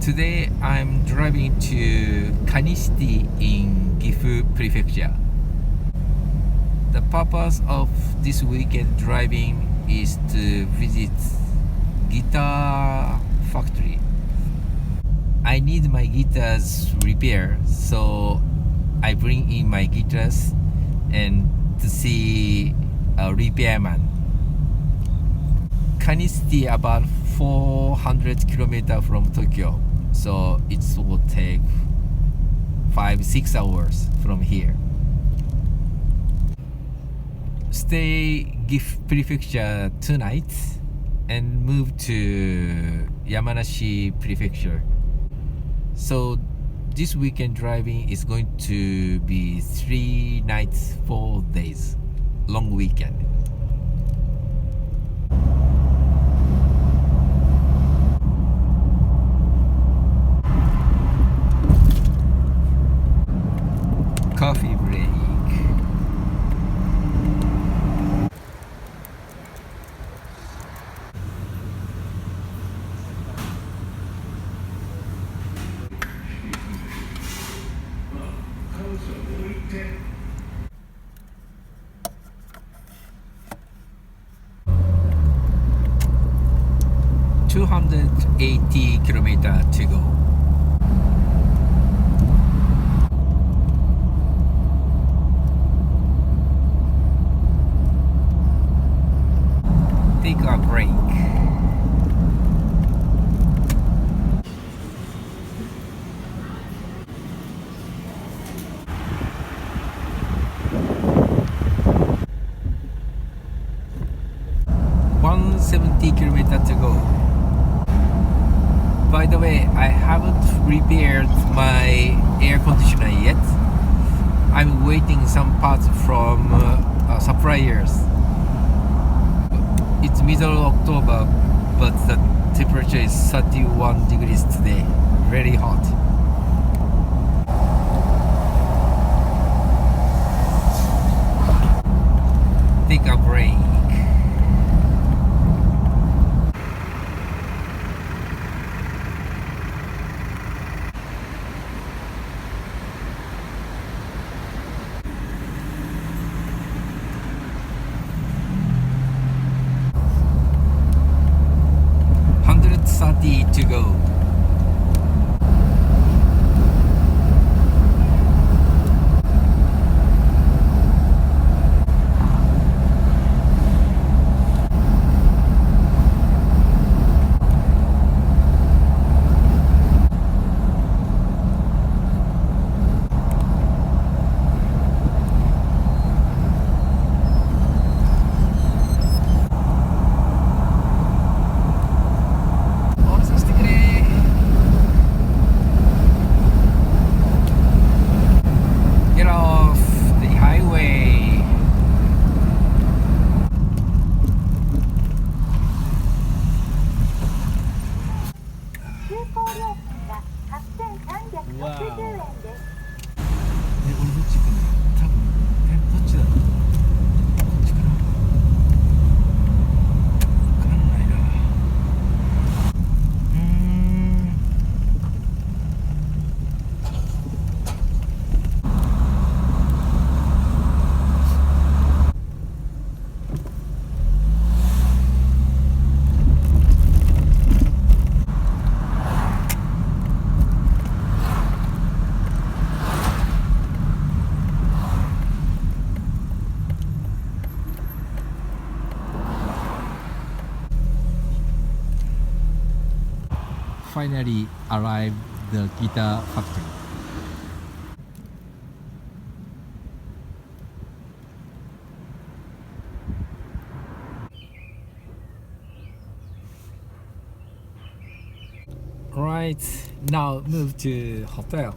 Today I'm driving to Kani city in Gifu prefecture. The purpose of this weekend driving is to visit guitar factory. I need my guitars repaired, so I bring in my guitars and to see a repairman. Kani city about 400 kilometers from Tokyo, so it will take 5-6 hours from here. Stay Gifu prefecture 2 nights and move to Yamanashi prefecture. So this weekend driving is going to be 3 nights 4 days, long weekend. Coffee break. $280 to go. Take a break. $170 to go. By the way, I haven't repaired my air conditioner yet. I'm waiting some parts from suppliers. It's middle October, but the temperature is 31 degrees today. Very hot. Take a break. $130 to go. Finally arrived the guitar factory. Right, now move to hotel.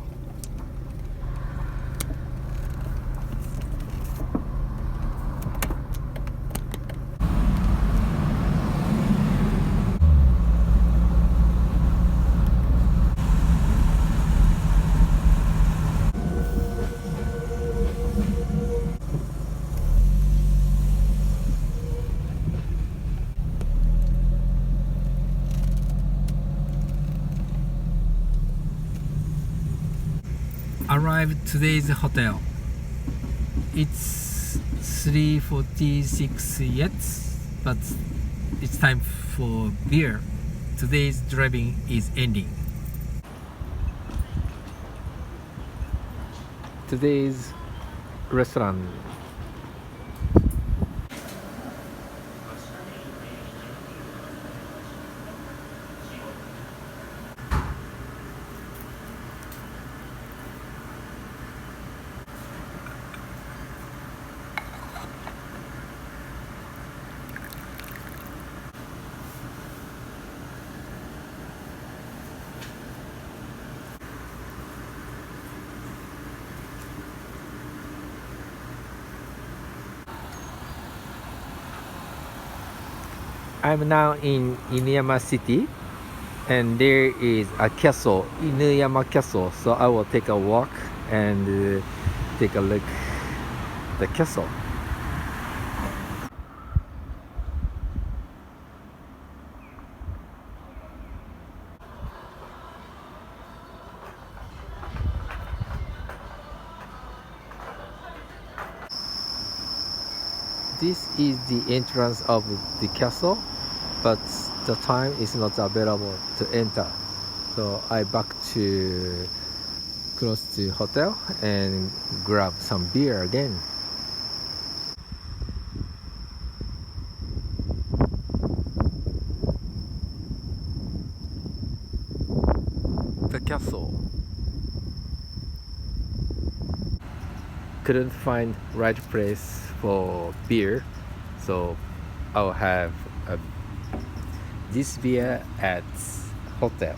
arrived today's hotel. It's 3:46 yet, but it's time for beer. Today's driving is ending. Today's restaurant. I'm now in Inuyama City, and there is a castle, Inuyama Castle. So I will take a walk and take a look at the castle. This is the entrance of the castle, but the time is not available to enter. So I back to close to hotel and grab some beer again. The castle. Couldn't find right place for beer, so I'll have this beer at hotel.